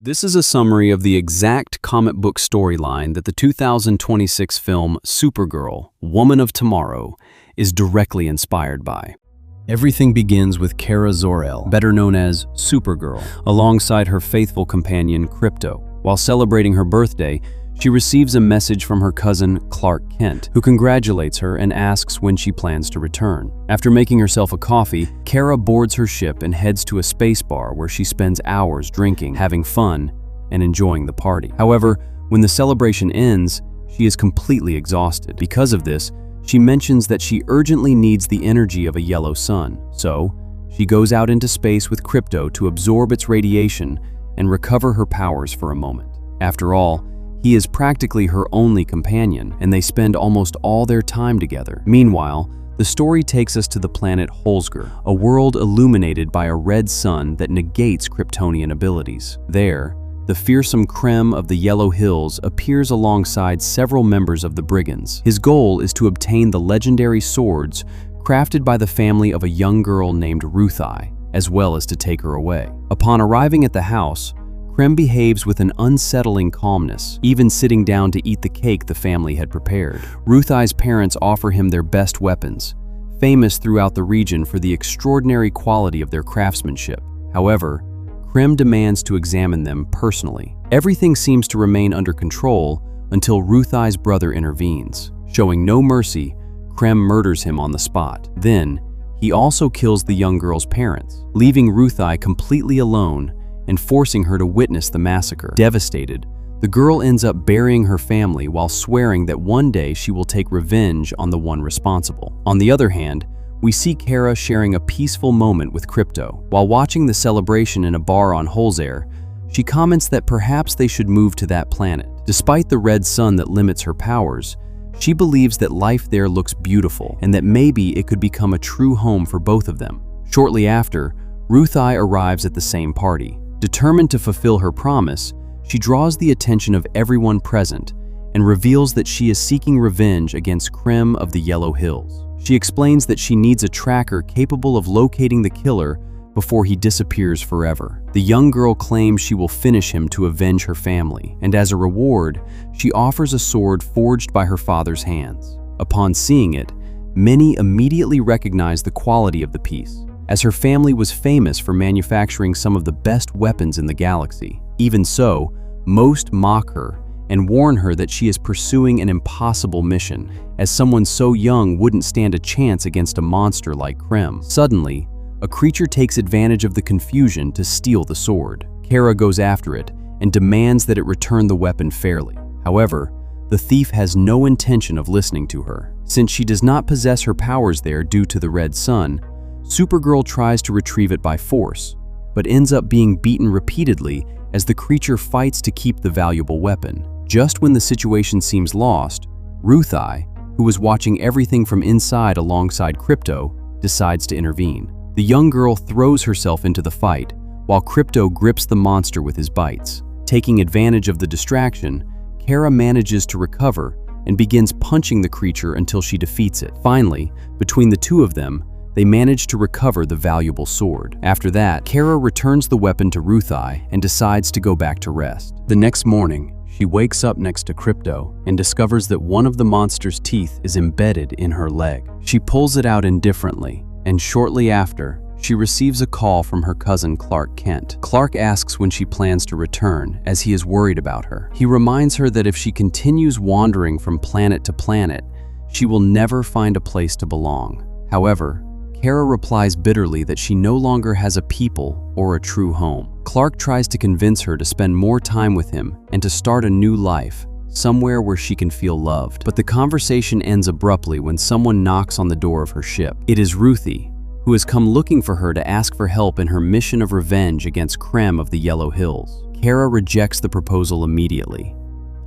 This is a summary of the exact comic book storyline that the 2026 film Supergirl, Woman of Tomorrow, is directly inspired by. Everything begins with Kara Zor-El, better known as Supergirl, alongside her faithful companion Krypto. While celebrating her birthday, she receives a message from her cousin Clark Kent, who congratulates her and asks when she plans to return. After making herself a coffee, Kara boards her ship and heads to a space bar where she spends hours drinking, having fun, and enjoying the party. However, when the celebration ends, she is completely exhausted. Because of this, she mentions that she urgently needs the energy of a yellow sun. So, she goes out into space with Krypto to absorb its radiation and recover her powers for a moment. After all, he is practically her only companion, and they spend almost all their time together. Meanwhile, the story takes us to the planet Holzger, a world illuminated by a red sun that negates Kryptonian abilities. There, the fearsome Krem of the Yellow Hills appears alongside several members of the Brigands. His goal is to obtain the legendary swords crafted by the family of a young girl named Ruthie, as well as to take her away. Upon arriving at the house, Krem behaves with an unsettling calmness, even sitting down to eat the cake the family had prepared. Ruthie's parents offer him their best weapons, famous throughout the region for the extraordinary quality of their craftsmanship. However, Krem demands to examine them personally. Everything seems to remain under control until Ruthie's brother intervenes. Showing no mercy, Krem murders him on the spot. Then, he also kills the young girl's parents, leaving Ruthie completely alone and forcing her to witness the massacre. Devastated, the girl ends up burying her family while swearing that one day she will take revenge on the one responsible. On the other hand, we see Kara sharing a peaceful moment with Krypto. While watching the celebration in a bar on Holzger, she comments that perhaps they should move to that planet. Despite the red sun that limits her powers, she believes that life there looks beautiful and that maybe it could become a true home for both of them. Shortly after, Ruthie arrives at the same party. Determined to fulfill her promise, she draws the attention of everyone present and reveals that she is seeking revenge against Krem of the Yellow Hills. She explains that she needs a tracker capable of locating the killer before he disappears forever. The young girl claims she will finish him to avenge her family, and as a reward, she offers a sword forged by her father's hands. Upon seeing it, many immediately recognize the quality of the piece, as her family was famous for manufacturing some of the best weapons in the galaxy. Even so, most mock her and warn her that she is pursuing an impossible mission, as someone so young wouldn't stand a chance against a monster like Krem. Suddenly, a creature takes advantage of the confusion to steal the sword. Kara goes after it and demands that it return the weapon fairly. However, the thief has no intention of listening to her. Since she does not possess her powers there due to the red sun, Supergirl tries to retrieve it by force, but ends up being beaten repeatedly as the creature fights to keep the valuable weapon. Just when the situation seems lost, Ruthie, who was watching everything from inside alongside Krypto, decides to intervene. The young girl throws herself into the fight, while Krypto grips the monster with his bites. Taking advantage of the distraction, Kara manages to recover and begins punching the creature until she defeats it. Finally, between the two of them, they manage to recover the valuable sword. After that, Kara returns the weapon to Ruthie and decides to go back to rest. The next morning, she wakes up next to Krypto and discovers that one of the monster's teeth is embedded in her leg. She pulls it out indifferently, and shortly after, she receives a call from her cousin Clark Kent. Clark asks when she plans to return, as he is worried about her. He reminds her that if she continues wandering from planet to planet, she will never find a place to belong. However, Kara replies bitterly that she no longer has a people or a true home. Clark tries to convince her to spend more time with him and to start a new life, somewhere where she can feel loved. But the conversation ends abruptly when someone knocks on the door of her ship. It is Ruthie, who has come looking for her to ask for help in her mission of revenge against Krem of the Yellow Hills. Kara rejects the proposal immediately.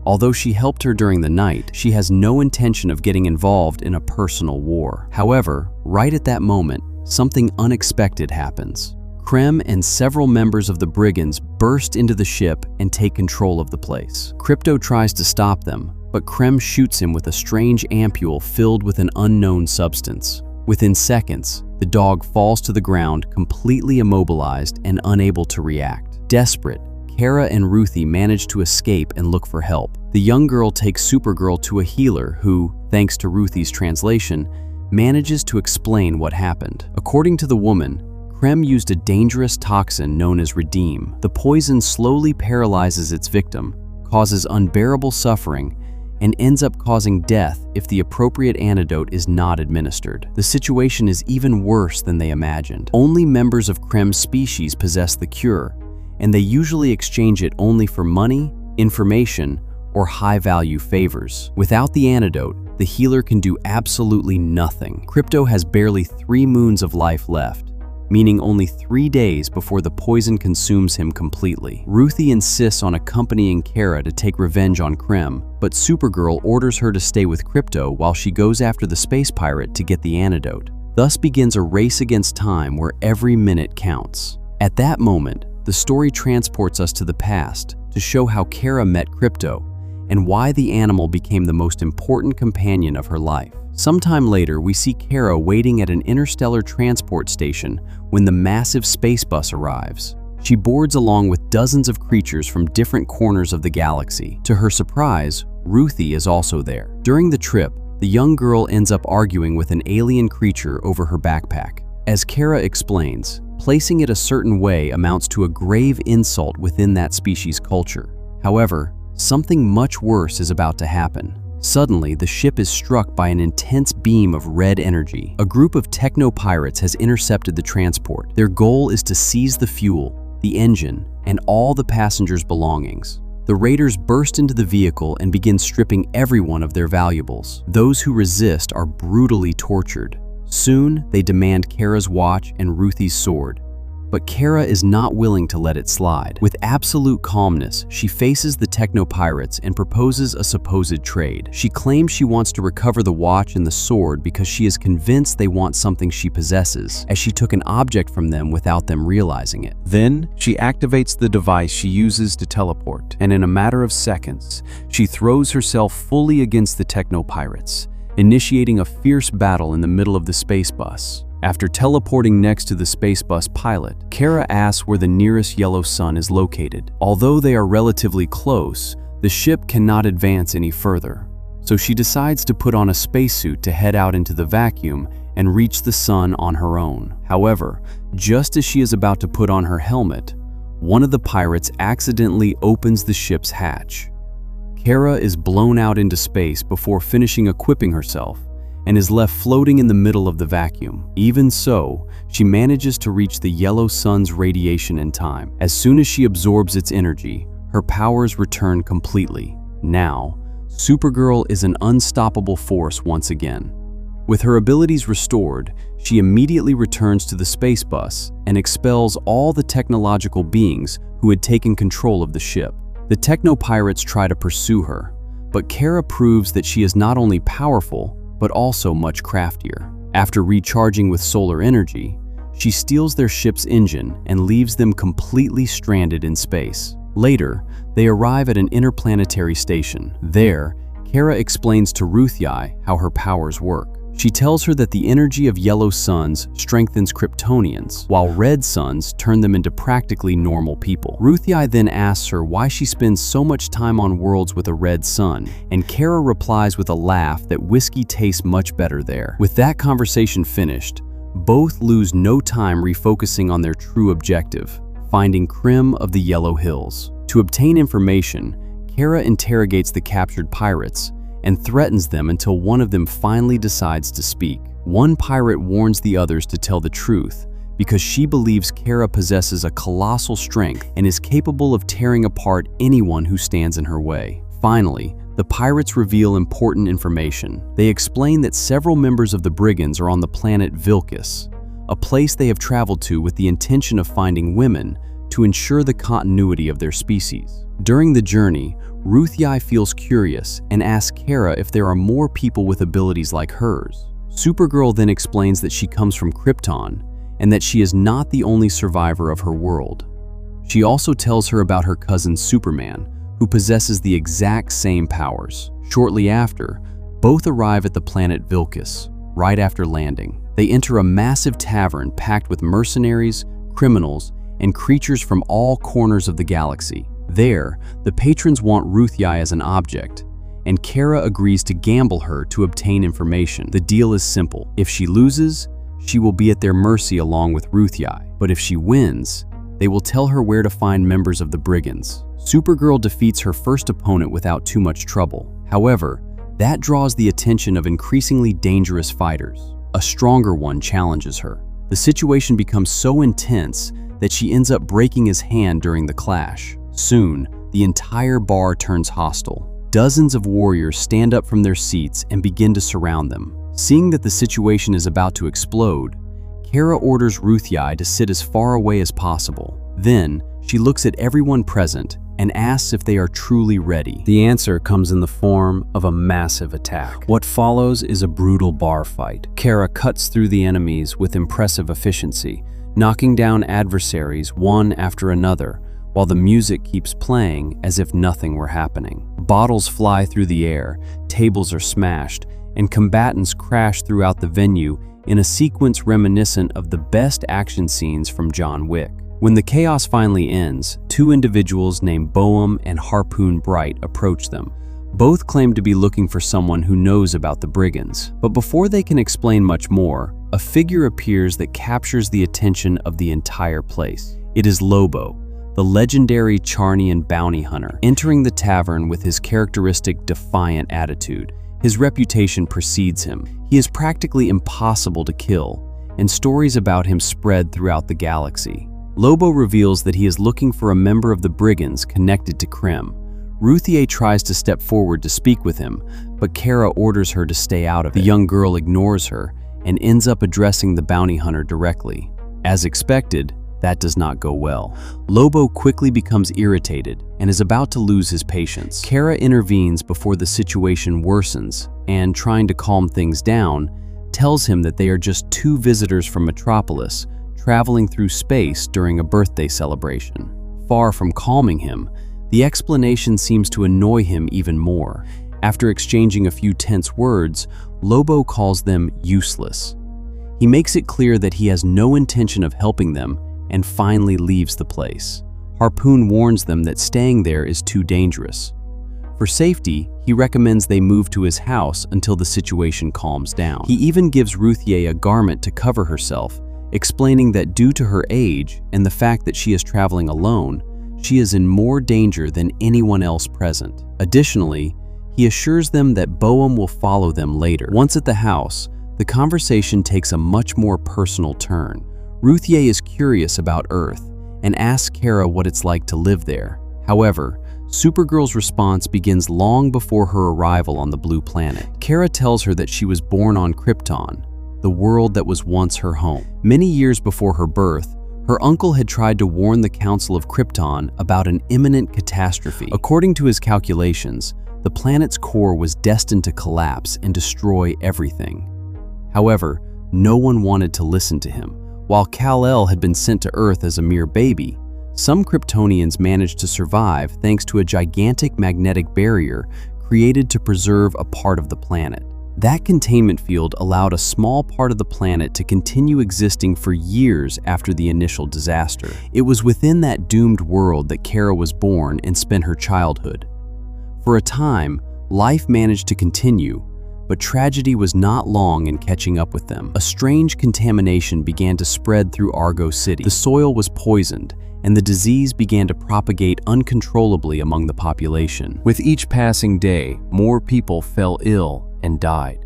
Although she helped her during the night, she has no intention of getting involved in a personal war. However, right at that moment, something unexpected happens. Krem and several members of the Brigands burst into the ship and take control of the place. Krypto tries to stop them, but Krem shoots him with a strange ampule filled with an unknown substance. Within seconds, the dog falls to the ground, completely immobilized and unable to react. Desperate, Kara and Ruthie manage to escape and look for help. The young girl takes Supergirl to a healer who, thanks to Ruthie's translation, manages to explain what happened. According to the woman, Krem used a dangerous toxin known as Redeem. The poison slowly paralyzes its victim, causes unbearable suffering, and ends up causing death if the appropriate antidote is not administered. The situation is even worse than they imagined. Only members of Krem's species possess the cure, and they usually exchange it only for money, information, or high-value favors. Without the antidote, the healer can do absolutely nothing. Krypto has barely 3 moons of life left, meaning only 3 days before the poison consumes him completely. Ruthie insists on accompanying Kara to take revenge on Krem, but Supergirl orders her to stay with Krypto while she goes after the space pirate to get the antidote. Thus begins a race against time where every minute counts. At that moment, the story transports us to the past to show how Kara met Krypto and why the animal became the most important companion of her life. Sometime later, we see Kara waiting at an interstellar transport station when the massive space bus arrives. She boards along with dozens of creatures from different corners of the galaxy. To her surprise, Ruthie is also there. During the trip, the young girl ends up arguing with an alien creature over her backpack. As Kara explains, placing it a certain way amounts to a grave insult within that species' culture. However, something much worse is about to happen. Suddenly, the ship is struck by an intense beam of red energy. A group of techno-pirates has intercepted the transport. Their goal is to seize the fuel, the engine, and all the passengers' belongings. The raiders burst into the vehicle and begin stripping everyone of their valuables. Those who resist are brutally tortured. Soon, they demand Kara's watch and Ruthie's sword. But Kara is not willing to let it slide. With absolute calmness, she faces the techno-pirates and proposes a supposed trade. She claims she wants to recover the watch and the sword because she is convinced they want something she possesses, as she took an object from them without them realizing it. Then, she activates the device she uses to teleport, and in a matter of seconds, she throws herself fully against the techno-pirates, initiating a fierce battle in the middle of the space bus. After teleporting next to the space bus pilot, Kara asks where the nearest yellow sun is located. Although they are relatively close, the ship cannot advance any further, so she decides to put on a spacesuit to head out into the vacuum and reach the sun on her own. However, just as she is about to put on her helmet, one of the pirates accidentally opens the ship's hatch. Kara is blown out into space before finishing equipping herself, and is left floating in the middle of the vacuum. Even so, she manages to reach the yellow sun's radiation in time. As soon as she absorbs its energy, her powers return completely. Now, Supergirl is an unstoppable force once again. With her abilities restored, she immediately returns to the space bus and expels all the technological beings who had taken control of the ship. The techno-pirates try to pursue her, but Kara proves that she is not only powerful, but also much craftier. After recharging with solar energy, she steals their ship's engine and leaves them completely stranded in space. Later, they arrive at an interplanetary station. There, Kara explains to Ruthie how her powers work. She tells her that the energy of yellow suns strengthens Kryptonians, while red suns turn them into practically normal people. Ruthie then asks her why she spends so much time on worlds with a red sun, and Kara replies with a laugh that whiskey tastes much better there. With that conversation finished, both lose no time refocusing on their true objective, finding Krem of the Yellow Hills. To obtain information, Kara interrogates the captured pirates and threatens them until one of them finally decides to speak. One pirate warns the others to tell the truth because she believes Kara possesses a colossal strength and is capable of tearing apart anyone who stands in her way. Finally, the pirates reveal important information. They explain that several members of the brigands are on the planet Vilcus, a place they have traveled to with the intention of finding women to ensure the continuity of their species. During the journey, Ruthie feels curious and asks Kara if there are more people with abilities like hers. Supergirl then explains that she comes from Krypton and that she is not the only survivor of her world. She also tells her about her cousin Superman, who possesses the exact same powers. Shortly after, both arrive at the planet Vilcus. Right after landing, they enter a massive tavern packed with mercenaries, criminals, and creatures from all corners of the galaxy. There, the patrons want Ruthye as an object, and Kara agrees to gamble her to obtain information. The deal is simple. If she loses, she will be at their mercy along with Ruthye. But if she wins, they will tell her where to find members of the Brigands. Supergirl defeats her first opponent without too much trouble. However, that draws the attention of increasingly dangerous fighters. A stronger one challenges her. The situation becomes so intense that she ends up breaking his hand during the clash. Soon, the entire bar turns hostile. Dozens of warriors stand up from their seats and begin to surround them. Seeing that the situation is about to explode, Kara orders Ruthye to sit as far away as possible. Then, she looks at everyone present and asks if they are truly ready. The answer comes in the form of a massive attack. What follows is a brutal bar fight. Kara cuts through the enemies with impressive efficiency, knocking down adversaries one after another, while the music keeps playing as if nothing were happening. Bottles fly through the air, tables are smashed, and combatants crash throughout the venue in a sequence reminiscent of the best action scenes from John Wick. When the chaos finally ends, two individuals named Boehm and Harpoon Bright approach them. Both claim to be looking for someone who knows about the Brigands. But before they can explain much more, a figure appears that captures the attention of the entire place. It is Lobo, the legendary Charnian bounty hunter, entering the tavern with his characteristic defiant attitude. His reputation precedes him. He is practically impossible to kill, and stories about him spread throughout the galaxy. Lobo reveals that he is looking for a member of the Brigands connected to Krim. Ruthye tries to step forward to speak with him, but Kara orders her to stay out of it. The young girl ignores her and ends up addressing the bounty hunter directly. As expected, that does not go well. Lobo quickly becomes irritated and is about to lose his patience. Kara intervenes before the situation worsens and, trying to calm things down, tells him that they are just two visitors from Metropolis traveling through space during a birthday celebration. Far from calming him, the explanation seems to annoy him even more. After exchanging a few tense words, Lobo calls them useless. He makes it clear that he has no intention of helping them and finally leaves the place. Harpoon warns them that staying there is too dangerous. For safety, he recommends they move to his house until the situation calms down. He even gives Ruthye a garment to cover herself, explaining that due to her age and the fact that she is traveling alone, she is in more danger than anyone else present. Additionally, he assures them that Boehm will follow them later. Once at the house, the conversation takes a much more personal turn. Ruthye is curious about Earth and asks Kara what it's like to live there. However, Supergirl's response begins long before her arrival on the blue planet. Kara tells her that she was born on Krypton, the world that was once her home. Many years before her birth, her uncle had tried to warn the Council of Krypton about an imminent catastrophe. According to his calculations, the planet's core was destined to collapse and destroy everything. However, no one wanted to listen to him. While Kal-El had been sent to Earth as a mere baby, some Kryptonians managed to survive thanks to a gigantic magnetic barrier created to preserve a part of the planet. That containment field allowed a small part of the planet to continue existing for years after the initial disaster. It was within that doomed world that Kara was born and spent her childhood. For a time, life managed to continue, but tragedy was not long in catching up with them. A strange contamination began to spread through Argo City. The soil was poisoned, and the disease began to propagate uncontrollably among the population. With each passing day, more people fell ill and died,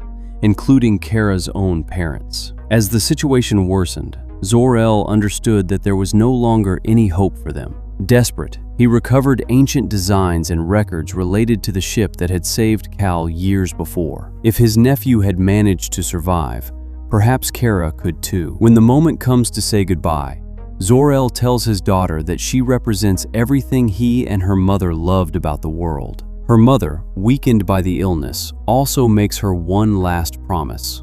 including Kara's own parents. As the situation worsened, Zor-El understood that there was no longer any hope for them. Desperate, he recovered ancient designs and records related to the ship that had saved Kal years before. If his nephew had managed to survive, perhaps Kara could too. When the moment comes to say goodbye, Zor-El tells his daughter that she represents everything he and her mother loved about the world. Her mother, weakened by the illness, also makes her one last promise.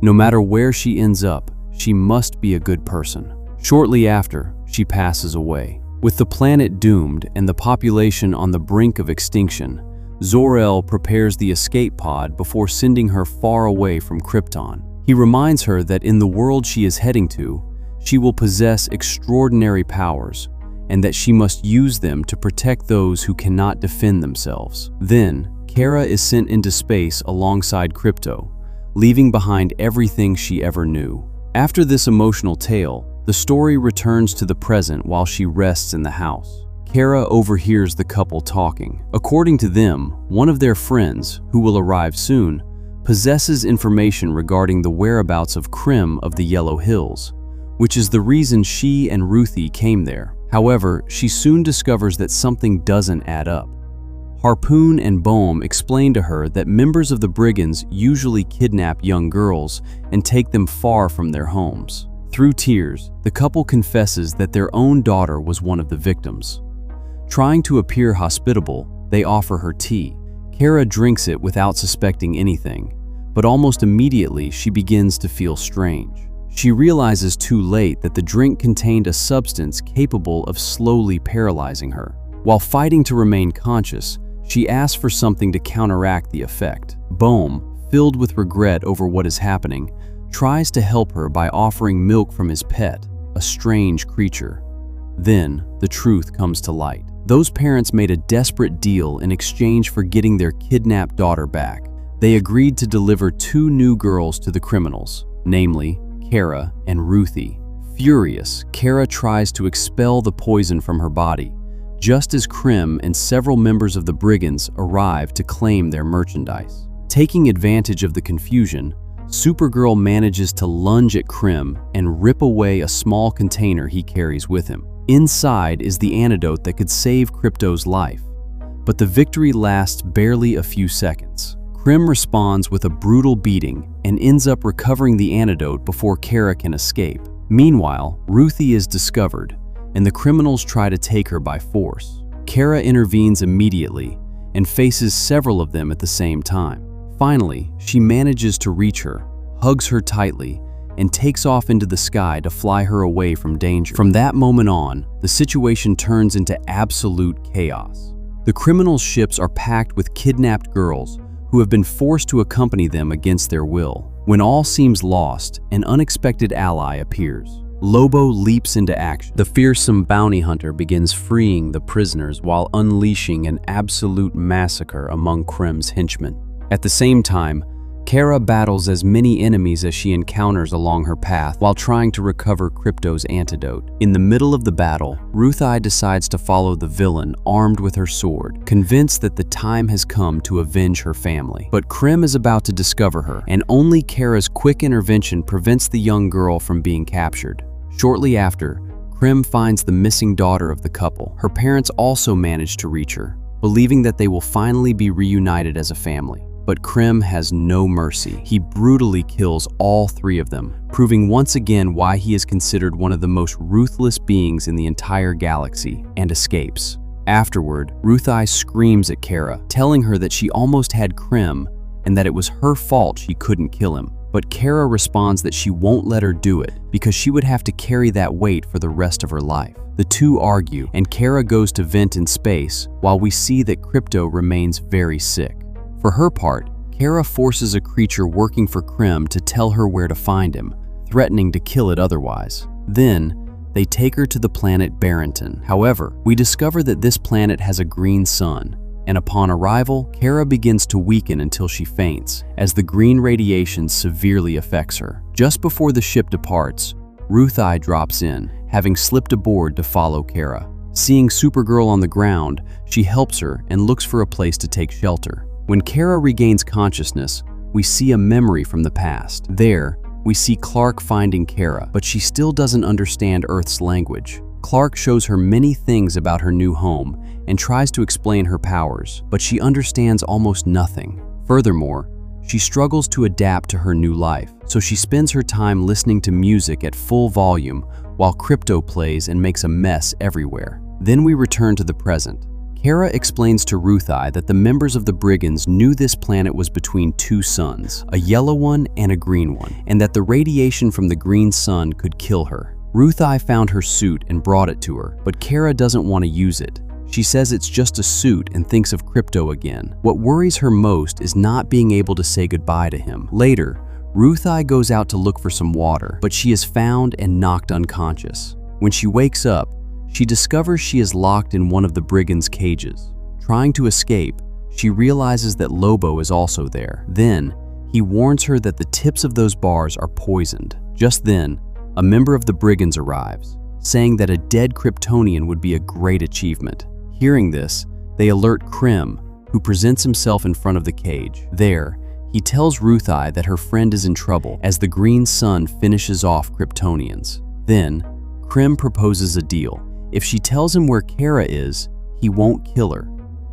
No matter where she ends up, she must be a good person. Shortly after, she passes away. With the planet doomed and the population on the brink of extinction, Zor-El prepares the escape pod before sending her far away from Krypton. He reminds her that in the world she is heading to, she will possess extraordinary powers, and that she must use them to protect those who cannot defend themselves. Then, Kara is sent into space alongside Krypto, leaving behind everything she ever knew. After this emotional tale, the story returns to the present while she rests in the house. Kara overhears the couple talking. According to them, one of their friends, who will arrive soon, possesses information regarding the whereabouts of Krim of the Yellow Hills, which is the reason she and Ruthie came there. However, she soon discovers that something doesn't add up. Harpoon and Bohm explain to her that members of the brigands usually kidnap young girls and take them far from their homes. Through tears, the couple confesses that their own daughter was one of the victims. Trying to appear hospitable, they offer her tea. Kara drinks it without suspecting anything, but almost immediately she begins to feel strange. She realizes too late that the drink contained a substance capable of slowly paralyzing her. While fighting to remain conscious, she asks for something to counteract the effect. Bohm, filled with regret over what is happening, tries to help her by offering milk from his pet, a strange creature. Then, the truth comes to light. Those parents made a desperate deal in exchange for getting their kidnapped daughter back. They agreed to deliver 2 new girls to the criminals, namely Kara and Ruthie. Furious, Kara tries to expel the poison from her body, just as Krim and several members of the brigands arrive to claim their merchandise. Taking advantage of the confusion, Supergirl manages to lunge at Krim and rip away a small container he carries with him. Inside is the antidote that could save Krypto's life, but the victory lasts barely a few seconds. Krim responds with a brutal beating and ends up recovering the antidote before Kara can escape. Meanwhile, Ruthie is discovered, and the criminals try to take her by force. Kara intervenes immediately and faces several of them at the same time. Finally, she manages to reach her, hugs her tightly, and takes off into the sky to fly her away from danger. From that moment on, the situation turns into absolute chaos. The criminals' ships are packed with kidnapped girls who have been forced to accompany them against their will. When all seems lost, an unexpected ally appears. Lobo leaps into action. The fearsome bounty hunter begins freeing the prisoners while unleashing an absolute massacre among Krim's henchmen. At the same time, Kara battles as many enemies as she encounters along her path while trying to recover Krypto's antidote. In the middle of the battle, Ruthie decides to follow the villain armed with her sword, convinced that the time has come to avenge her family. But Krim is about to discover her, and only Kara's quick intervention prevents the young girl from being captured. Shortly after, Krim finds the missing daughter of the couple. Her parents also manage to reach her, believing that they will finally be reunited as a family. But Krim has no mercy. He brutally kills all 3 of them, proving once again why he is considered one of the most ruthless beings in the entire galaxy, and escapes. Afterward, Ruthie screams at Kara, telling her that she almost had Krim and that it was her fault she couldn't kill him. But Kara responds that she won't let her do it because she would have to carry that weight for the rest of her life. The two argue, and Kara goes to vent in space while we see that Krypto remains very sick. For her part, Kara forces a creature working for Krim to tell her where to find him, threatening to kill it otherwise. Then, they take her to the planet Barrington. However, we discover that this planet has a green sun, and upon arrival, Kara begins to weaken until she faints, as the green radiation severely affects her. Just before the ship departs, Ruthie drops in, having slipped aboard to follow Kara. Seeing Supergirl on the ground, she helps her and looks for a place to take shelter. When Kara regains consciousness, we see a memory from the past. There, we see Clark finding Kara, but she still doesn't understand Earth's language. Clark shows her many things about her new home and tries to explain her powers, but she understands almost nothing. Furthermore, she struggles to adapt to her new life, so she spends her time listening to music at full volume while Krypto plays and makes a mess everywhere. Then we return to the present. Kara explains to Ruthie that the members of the brigands knew this planet was between 2 suns, a yellow one and a green one, and that the radiation from the green sun could kill her. Ruthie found her suit and brought it to her, but Kara doesn't want to use it. She says it's just a suit and thinks of Krypto again. What worries her most is not being able to say goodbye to him. Later, Ruthie goes out to look for some water, but she is found and knocked unconscious. When she wakes up, she discovers she is locked in one of the brigands' cages. Trying to escape, she realizes that Lobo is also there. Then, he warns her that the tips of those bars are poisoned. Just then, a member of the brigands arrives, saying that a dead Kryptonian would be a great achievement. Hearing this, they alert Krim, who presents himself in front of the cage. There, he tells Ruthie that her friend is in trouble as the green sun finishes off Kryptonians. Then, Krim proposes a deal. If she tells him where Kara is, he won't kill her.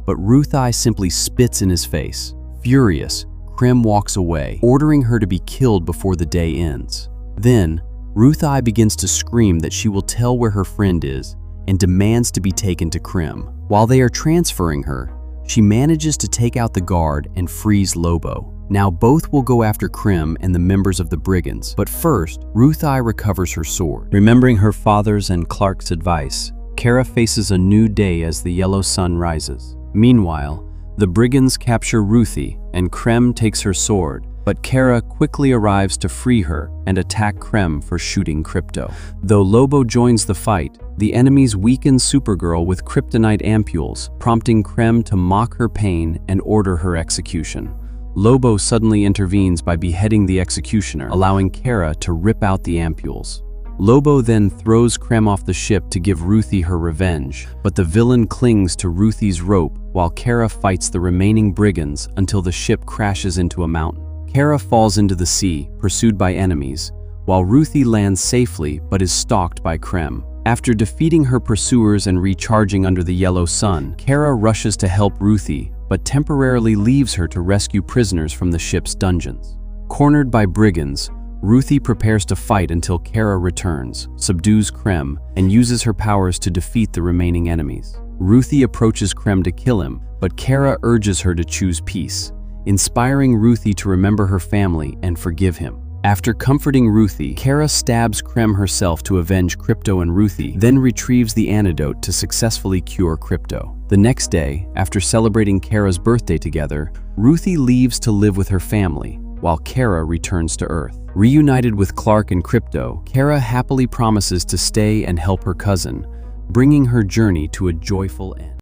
But Ruthie simply spits in his face. Furious, Krim walks away, ordering her to be killed before the day ends. Then, Ruthie begins to scream that she will tell where her friend is and demands to be taken to Krim. While they are transferring her, she manages to take out the guard and frees Lobo. Now both will go after Krim and the members of the brigands, but first, Ruthie recovers her sword. Remembering her father's and Clark's advice, Kara faces a new day as the yellow sun rises. Meanwhile, the brigands capture Ruthie and Krim takes her sword, but Kara quickly arrives to free her and attack Krim for shooting Krypto. Though Lobo joins the fight, the enemies weaken Supergirl with kryptonite ampules, prompting Krim to mock her pain and order her execution. Lobo suddenly intervenes by beheading the executioner, allowing Kara to rip out the ampules. Lobo then throws Krim off the ship to give Ruthie her revenge, but the villain clings to Ruthie's rope while Kara fights the remaining brigands until the ship crashes into a mountain. Kara falls into the sea, pursued by enemies, while Ruthie lands safely but is stalked by Krim. After defeating her pursuers and recharging under the yellow sun, Kara rushes to help Ruthie, but temporarily leaves her to rescue prisoners from the ship's dungeons. Cornered by brigands, Ruthie prepares to fight until Kara returns, subdues Krim, and uses her powers to defeat the remaining enemies. Ruthie approaches Krim to kill him, but Kara urges her to choose peace, inspiring Ruthie to remember her family and forgive him. After comforting Ruthie, Kara stabs Krim herself to avenge Krypto and Ruthie, then retrieves the antidote to successfully cure Krypto. The next day, after celebrating Kara's birthday together, Ruthie leaves to live with her family, while Kara returns to Earth. Reunited with Clark and Krypto, Kara happily promises to stay and help her cousin, bringing her journey to a joyful end.